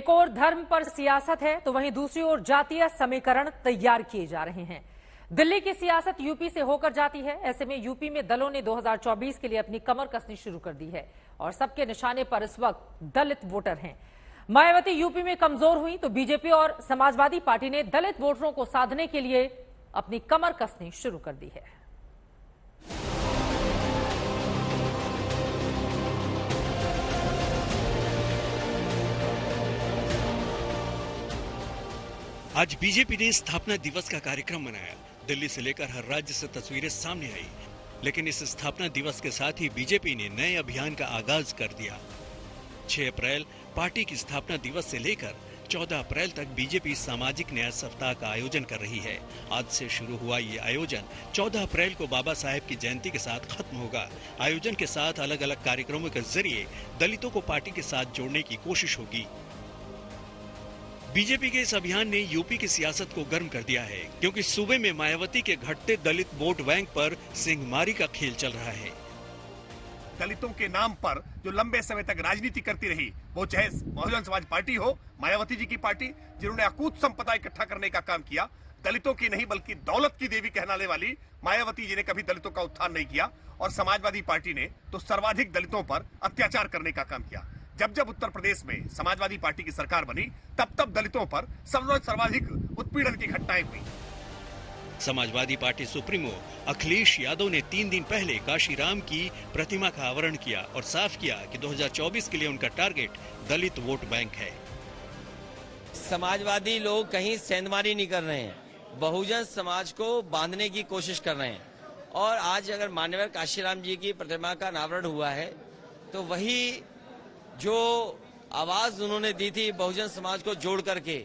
एक ओर धर्म पर सियासत है तो वहीं दूसरी ओर जातीय समीकरण तैयार किए जा रहे हैं। दिल्ली की सियासत यूपी से होकर जाती है। ऐसे में यूपी में दलों ने 2024 के लिए अपनी कमर कसनी शुरू कर दी है और सबके निशाने पर इस वक्त दलित वोटर हैं। मायावती यूपी में कमजोर हुई तो बीजेपी और समाजवादी पार्टी ने दलित वोटरों को साधने के लिए अपनी कमर कसनी शुरू कर दी है। आज बीजेपी ने स्थापना दिवस का कार्यक्रम मनाया। दिल्ली से लेकर हर राज्य से तस्वीरें सामने आई, लेकिन इस स्थापना दिवस के साथ ही बीजेपी ने नए अभियान का आगाज कर दिया। 6 अप्रैल पार्टी की स्थापना दिवस से लेकर 14 अप्रैल तक बीजेपी सामाजिक न्याय सप्ताह का आयोजन कर रही है। आज से शुरू हुआ ये आयोजन 14 अप्रैल को बाबा साहेब की जयंती के साथ खत्म होगा। आयोजन के साथ अलग अलग कार्यक्रमों के जरिए दलितों को पार्टी के साथ जोड़ने की कोशिश होगी। बीजेपी के इस अभियान ने यूपी की सियासत को गर्म कर दिया है, क्योंकि सूबे में मायावती के घटते दलित वोट बैंक पर सिंहमारी का खेल चल रहा है। दलितों के नाम पर जो लंबे समय तक राजनीति करती रही, वो चाहे बहुजन समाज पार्टी हो, मायावती जी की पार्टी, जिन्होंने अकूत संपदा इकट्ठा करने का काम किया, दलितों की नहीं बल्कि दौलत की देवी कहलाने वाली मायावती जी ने कभी दलितों का उत्थान नहीं किया, और समाजवादी पार्टी ने तो सर्वाधिक दलितों पर अत्याचार करने का काम किया। जब जब उत्तर प्रदेश में समाजवादी पार्टी की सरकार बनी, तब तब दलितों पर सर्वाधिक उत्पीड़न की घटनाएं हुई। समाजवादी पार्टी सुप्रीमो अखिलेश यादव ने 3 दिन पहले काशीराम की प्रतिमा का अनावरण किया और साफ किया कि 2024 के लिए उनका टारगेट दलित वोट बैंक है। समाजवादी लोग कहीं सेंधमारी नहीं कर रहे हैं, बहुजन समाज को बांधने की कोशिश कर रहे हैं। और आज अगर मान्यवर काशीराम जी की प्रतिमा का अनावरण हुआ है तो वही जो आवाज उन्होंने दी थी बहुजन समाज को जोड़ करके,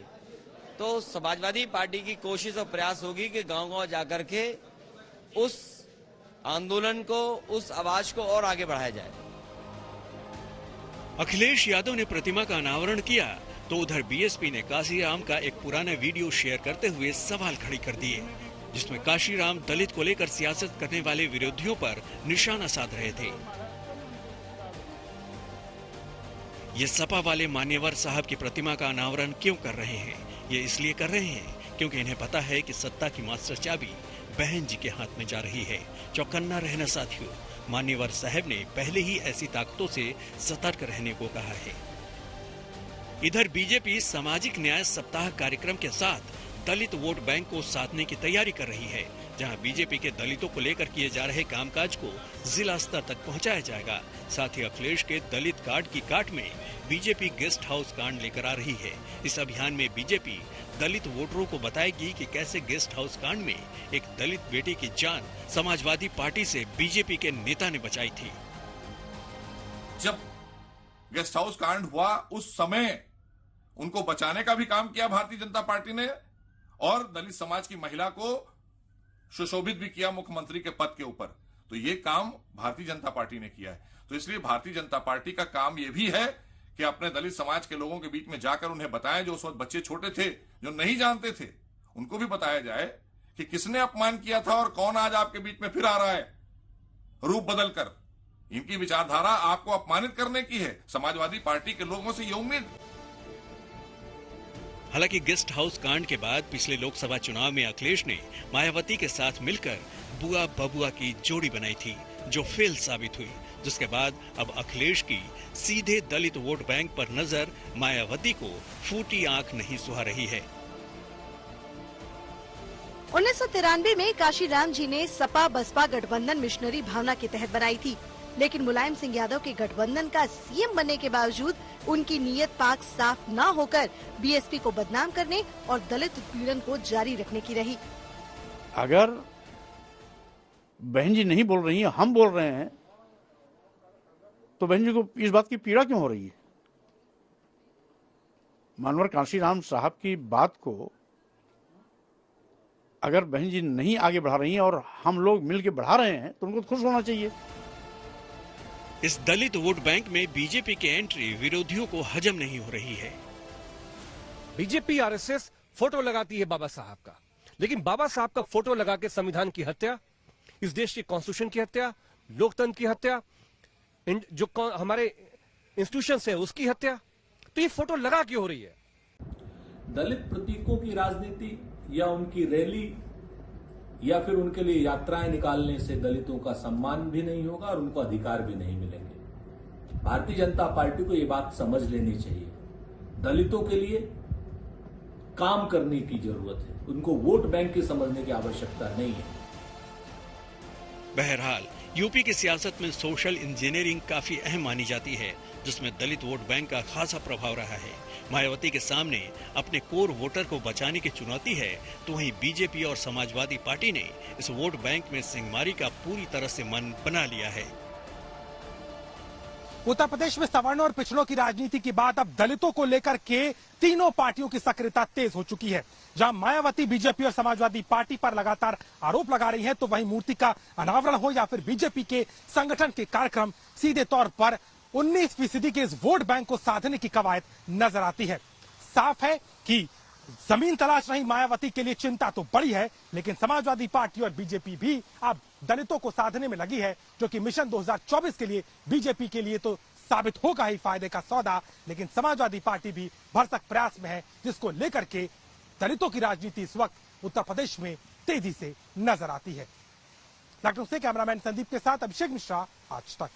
तो समाजवादी पार्टी की कोशिश और प्रयास होगी कि गांव-गांव जाकर के उस आंदोलन को, उस आवाज को और आगे बढ़ाया जाए। अखिलेश यादव ने प्रतिमा का अनावरण किया तो उधर बीएसपी ने काशीराम का एक पुराना वीडियो शेयर करते हुए सवाल खड़े कर दिए, जिसमें काशीराम दलित को लेकर सियासत करने वाले विरोधियों पर निशाना साध रहे थे। ये सपा वाले मान्यवर साहब की प्रतिमा का अनावरण क्यों कर रहे हैं? ये इसलिए कर रहे हैं क्योंकि इन्हें पता है कि सत्ता की मास्टर चाबी बहन जी के हाथ में जा रही है। चौकन्ना रहना साथियों, मान्यवर साहब ने पहले ही ऐसी ताकतों से सतर्क रहने को कहा है। इधर बीजेपी सामाजिक न्याय सप्ताह कार्यक्रम के साथ दलित वोट बैंक को साधने की तैयारी कर रही है, जहां बीजेपी के दलितों को लेकर किए जा रहे कामकाज को जिला स्तर तक पहुंचाया जाएगा। साथ ही अखिलेश के दलित कार्ड की काट में बीजेपी गेस्ट हाउस कांड लेकर आ रही है। इस अभियान में बीजेपी दलित वोटरों को बताएगी कि कैसे गेस्ट हाउस कांड में एक दलित बेटी की जान समाजवादी पार्टी से बीजेपी के नेता ने बचाई थी। जब गेस्ट हाउस कांड हुआ उस समय उनको बचाने का भी काम किया भारतीय जनता पार्टी ने, और दलित समाज की महिला को सुशोभित भी किया मुख्यमंत्री के पद के ऊपर। तो ये काम भारतीय जनता पार्टी ने किया है। तो इसलिए भारतीय जनता पार्टी का काम ये भी है कि अपने दलित समाज के लोगों के बीच में जाकर उन्हें बताएं, जो उस वक्त बच्चे छोटे थे, जो नहीं जानते थे, उनको भी बताया जाए कि किसने अपमान किया था और कौन आज आपके बीच में फिर आ रहा है रूप बदलकर। इनकी विचारधारा आपको अपमानित करने की है। समाजवादी पार्टी के लोगों से ये उम्मीद। हालांकि गेस्ट हाउस कांड के बाद पिछले लोकसभा चुनाव में अखिलेश ने मायावती के साथ मिलकर बुआ बबुआ की जोड़ी बनाई थी, जो फेल साबित हुई, जिसके बाद अब अखिलेश की सीधे दलित वोट बैंक पर नजर मायावती को फूटी आंख नहीं सुहा रही है। 1993 में काशीराम जी ने सपा बसपा गठबंधन मिशनरी भावना के तहत बनाई थी, लेकिन मुलायम सिंह यादव के गठबंधन का सीएम बनने के बावजूद उनकी नीयत पाक साफ न होकर बीएसपी को बदनाम करने और दलित उत्पीड़न को जारी रखने की रही। अगर बहन जी नहीं बोल रही हैं, हम बोल रहे हैं, तो बहन जी को इस बात की पीड़ा क्यों हो रही है? मानवर काशीराम साहब की बात को अगर बहन जी नहीं आगे बढ़ा रही हैं और हम लोग मिलकर बढ़ा रहे हैं, तो उनको खुश होना चाहिए। इस दलित वोट बैंक में बीजेपी की एंट्री विरोधियों को हजम नहीं हो रही है। बीजेपी आरएसएस फोटो लगाती है बाबा साहब का, लेकिन बाबा साहब का फोटो लगा के संविधान की हत्या, इस देश के कॉन्स्टिट्यूशन की हत्या, लोकतंत्र की हत्या, जो हमारे इंस्टीट्यूशन है उसकी हत्या, तो ये फोटो लगा क्यों हो रही है? दलित प्रतीकों की राजनीति या उनकी रैली या फिर उनके लिए यात्राएं निकालने से दलितों का सम्मान भी नहीं होगा और उनको अधिकार भी नहीं मिलेंगे। भारतीय जनता पार्टी को ये बात समझ लेनी चाहिए, दलितों के लिए काम करने की जरूरत है, उनको वोट बैंक की समझने की आवश्यकता नहीं है। बहरहाल यूपी की सियासत में सोशल इंजीनियरिंग काफी अहम मानी जाती है, जिसमें दलित वोट बैंक का खासा प्रभाव रहा है। मायावती के सामने अपने कोर वोटर को बचाने की चुनौती है, तो वहीं बीजेपी और समाजवादी पार्टी ने इस वोट बैंक में सिंहमारी का पूरी तरह से मन बना लिया है। उत्तर प्रदेश में सवर्णों और पिछड़ों की राजनीति के बाद अब दलितों को लेकर के तीनों पार्टियों की सक्रियता तेज हो चुकी है। जहां मायावती बीजेपी और समाजवादी पार्टी पर लगातार आरोप लगा रही है, तो वहीं मूर्ति का अनावरण हो या फिर बीजेपी के संगठन के कार्यक्रम सीधे तौर पर 19% के इस वोट बैंक को साधने की कवायद नजर आती है। साफ है कि जमीन तलाश रही मायावती के लिए चिंता तो बड़ी है, लेकिन समाजवादी पार्टी और बीजेपी भी अब दलितों को साधने में लगी है, जो कि मिशन 2024 के लिए बीजेपी के लिए तो साबित होगा ही फायदे का सौदा, लेकिन समाजवादी पार्टी भी भरसक प्रयास में है, जिसको लेकर के दलितों की राजनीति इस वक्त उत्तर प्रदेश में तेजी से नजर आती है। लखनऊ से कैमरामैन संदीप के साथ अभिषेक मिश्रा, आज तक।